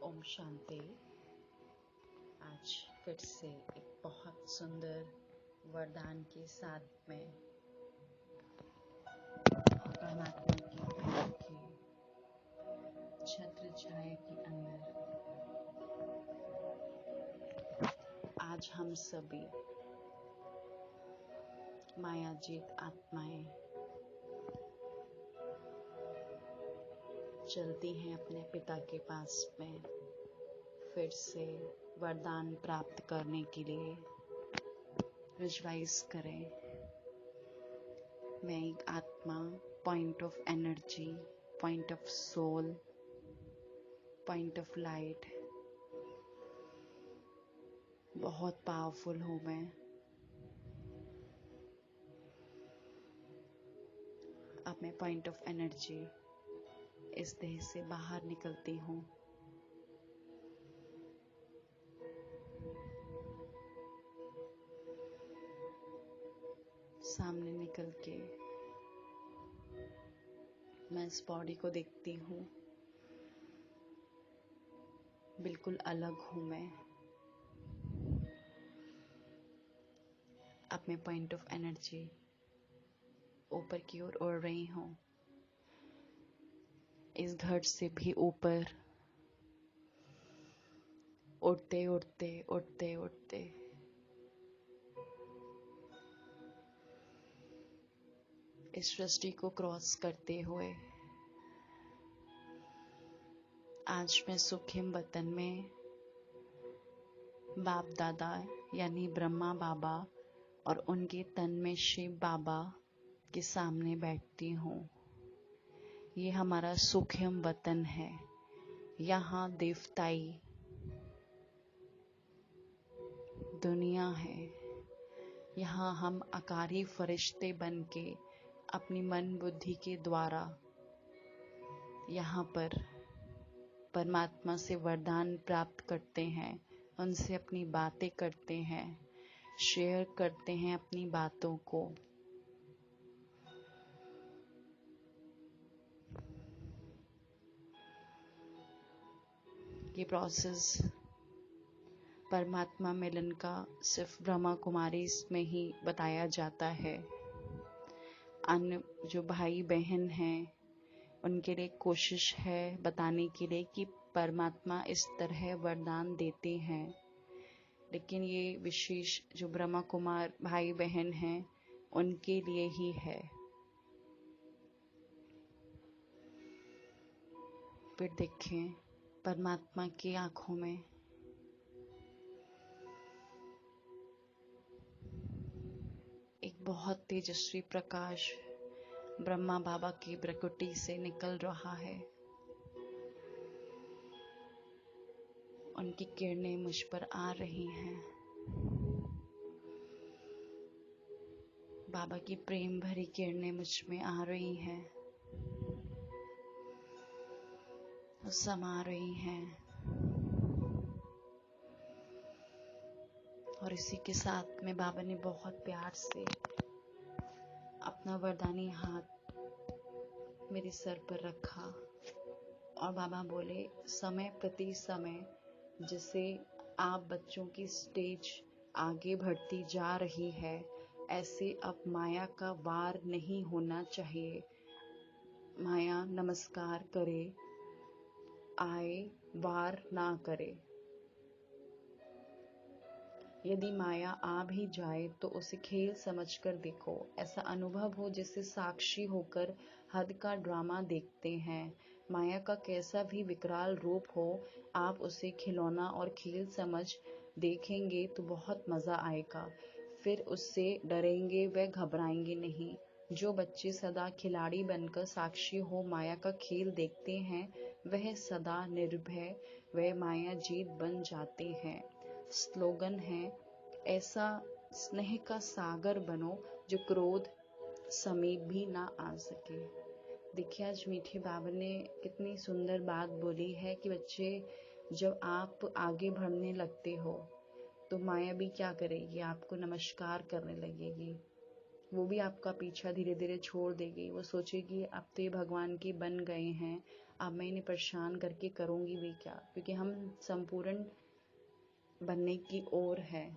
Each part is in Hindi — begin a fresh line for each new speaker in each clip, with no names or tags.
ओम शांति। आज फिर से एक बहुत सुंदर वरदान के साथ में परमात्मा की प्रेम के छत्र छाया के अंदर आज हम सभी मायाजीत आत्माएं चलती हैं अपने पिता के पास में फिर से वरदान प्राप्त करने के लिए। विजुअलाइज करें, मैं एक आत्मा, point of energy, point of soul, point of light, बहुत पावरफुल हूँ मैं। अब मैं पॉइंट ऑफ एनर्जी इस देह से बाहर निकलती हूँ। सामने निकल के मैं इस बॉडी को देखती हूँ, बिल्कुल अलग हूँ मैं। अब मैं पॉइंट ऑफ एनर्जी ऊपर की ओर उड़ रही हूँ, इस घर से भी ऊपर, उड़ते उड़ते उड़ते उड़ते इस सृष्टि को क्रॉस करते हुए आज मैं सुखिम वतन में बाप दादा यानी ब्रह्मा बाबा और उनके तन में शिव बाबा के सामने बैठती हूँ। ये हमारा सुखिम वतन है। यहाँ देवताई दुनिया है। यहाँ हम आकारी फरिश्ते बन के अपनी मन बुद्धि के द्वारा यहाँ पर परमात्मा से वरदान प्राप्त करते हैं, उनसे अपनी बातें करते हैं, शेयर करते हैं अपनी बातों को। ये प्रोसेस परमात्मा मिलन का सिर्फ ब्रह्मा कुमारी में ही बताया जाता है। अन्य जो भाई बहन हैं उनके लिए कोशिश है बताने के लिए कि परमात्मा इस तरह वरदान देते हैं, लेकिन ये विशेष जो ब्रह्मा कुमार भाई बहन हैं उनके लिए ही है। फिर देखें परमात्मा की आंखों में एक बहुत तेजस्वी प्रकाश ब्रह्मा बाबा की प्रकृति से निकल रहा है। उनकी किरणें मुझ पर आ रही हैं। बाबा की प्रेम भरी किरणें मुझ में आ रही हैं, समा रही हैं। और इसी के साथ में बाबा ने बहुत प्यार से अपना वरदानी हाथ मेरे सर पर रखा और बाबा बोले, समय प्रति समय जैसे आप बच्चों की स्टेज आगे बढ़ती जा रही है, ऐसे अब माया का वार नहीं होना चाहिए। माया नमस्कार करे, आए वार ना करे। यदि माया आ भी जाए तो उसे खेल समझकर देखो। ऐसा अनुभव हो जैसे साक्षी होकर हद का ड्रामा देखते हैं। माया का कैसा भी विकराल रूप हो, आप उसे खिलौना और खेल समझ देखेंगे तो बहुत मजा आएगा। फिर उससे डरेंगे व घबराएंगे नहीं। जो बच्चे सदा खिलाड़ी बनकर साक्षी हो माया का खेल देखते हैं, वह सदा निर्भय व माया जीत बन जाते हैं। स्लोगन है, ऐसा स्नेह का सागर बनो जो क्रोध समीप भी ना आ सके। देखिए आज मीठे बाबा ने कितनी सुंदर बात बोली है कि बच्चे जब आप आगे बढ़ने लगते हो तो माया भी क्या करेगी, आपको नमस्कार करने लगेगी। वो भी आपका पीछा धीरे धीरे छोड़ देगी। वो सोचेगी अब तो ये भगवान के बन गए हैं, अब मैं इन्हें परेशान करके करूँगी भी क्या, क्योंकि हम संपूर्ण बनने की ओर है।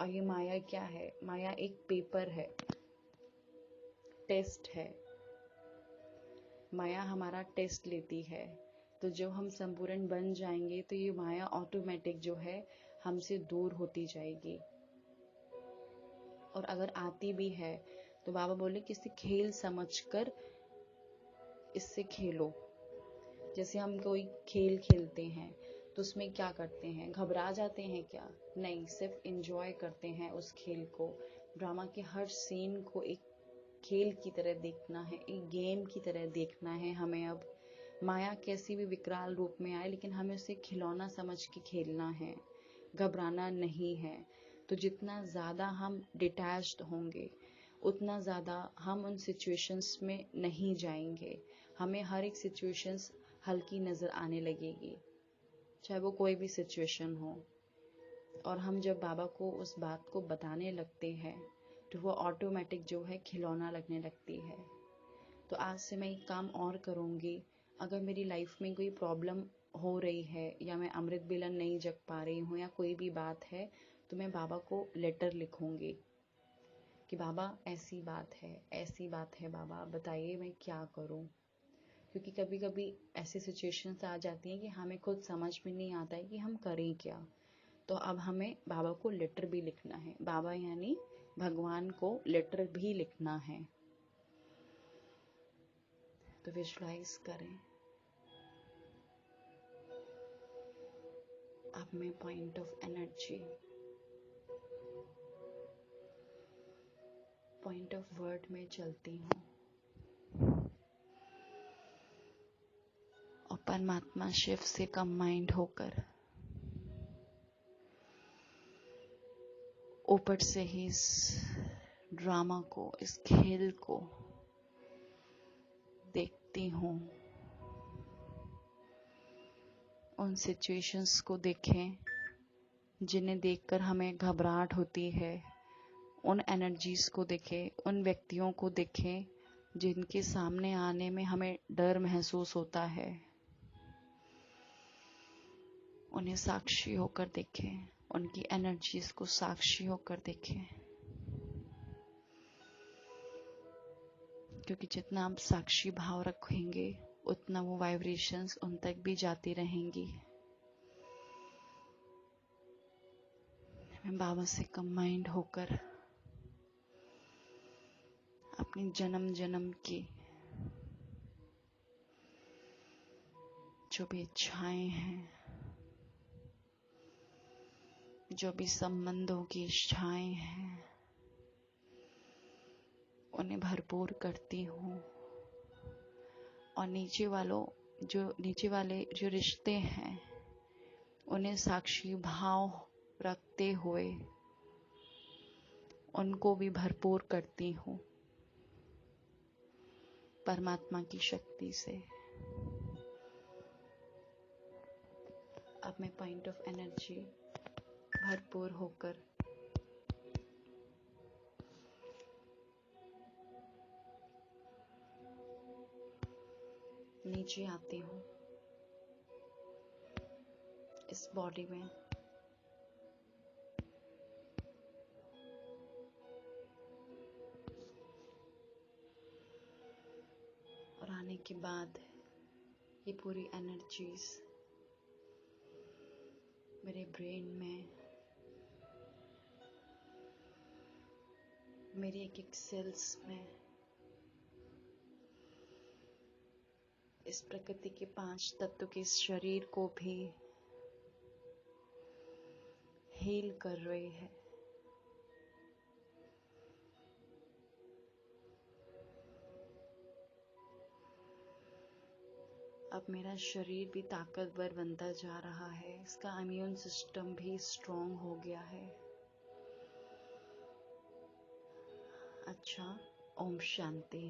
और ये माया क्या है? माया एक पेपर है, टेस्ट है। माया हमारा टेस्ट लेती है। तो जब हम संपूर्ण बन जाएंगे तो ये माया ऑटोमेटिक जो है हमसे दूर होती जाएगी। और अगर आती भी है तो बाबा बोले कि इसे खेल समझकर इससे खेलो। जैसे हम कोई खेल खेलते हैं तो उसमें क्या करते हैं, घबरा जाते हैं क्या? नहीं, सिर्फ एंजॉय करते हैं उस खेल को। ड्रामा के हर सीन को एक खेल की तरह देखना है, एक गेम की तरह देखना है हमें। अब माया कैसी भी विकराल रूप में आए, लेकिन हमें उसे खिलौना समझ के खेलना है, घबराना नहीं है। तो जितना ज़्यादा हम डिटैच्ड होंगे उतना ज़्यादा हम उन सिचुएशंस में नहीं जाएंगे। हमें हर एक सिचुएशंस हल्की नज़र आने लगेगी, चाहे वो कोई भी सिचुएशन हो। और हम जब बाबा को उस बात को बताने लगते हैं तो वो ऑटोमेटिक जो है खिलौना लगने लगती है। तो आज से मैं एक काम और करूँगी। अगर मेरी लाइफ में कोई प्रॉब्लम हो रही है या मैं अमृत बिलन नहीं जग पा रही हूँ या कोई भी बात है, तो मैं बाबा को लेटर लिखूँगी कि बाबा ऐसी बात है बाबा, बताइए मैं क्या करूँ। क्योंकि कभी कभी ऐसी सिचुएशंस आ जाती हैं कि हमें खुद समझ में नहीं आता है कि हम करें क्या। तो अब हमें बाबा को लेटर भी लिखना है, बाबा यानी भगवान को लेटर भी लिखना है। तो विजुलाइज करें। अब मैं point of energy, point of word में चलती हूँ और परमात्मा शिव से कंबाइंड होकर ऊपर से ही इस ड्रामा को, इस खेल को देखती हूँ। उन सिचुएशंस को देखें जिन्हें देखकर हमें घबराहट होती है। उन एनर्जीज को देखें, उन व्यक्तियों को देखें जिनके सामने आने में हमें डर महसूस होता है। उन्हें साक्षी होकर देखें, उनकी एनर्जीज को साक्षी होकर देखें। क्योंकि जितना आप साक्षी भाव रखेंगे उतना वो वाइब्रेशंस उन तक भी जाती रहेंगी। मैं बाबा से कंबाइंड होकर अपनी जन्म जन्म की जो भी इच्छाएं हैं, जो भी संबंधों की इच्छाएं हैं, उन्हें भरपूर करती हूँ। और नीचे वाले जो रिश्ते हैं उन्हें साक्षी भाव रखते हुए उनको भी भरपूर करती हूँ परमात्मा की शक्ति से। अब मैं पॉइंट ऑफ एनर्जी भरपूर होकर नीचे आती हूँ इस बॉडी में। और आने के बाद ये पूरी एनर्जीज मेरे ब्रेन में, मेरी एक एक सेल्स में, इस प्रकृति के 5 तत्व के इस शरीर को भी हील कर रही है। अब मेरा शरीर भी ताकतवर बनता जा रहा है, इसका इम्यून सिस्टम भी स्ट्रॉन्ग हो गया है। अच्छा, ओम शांति।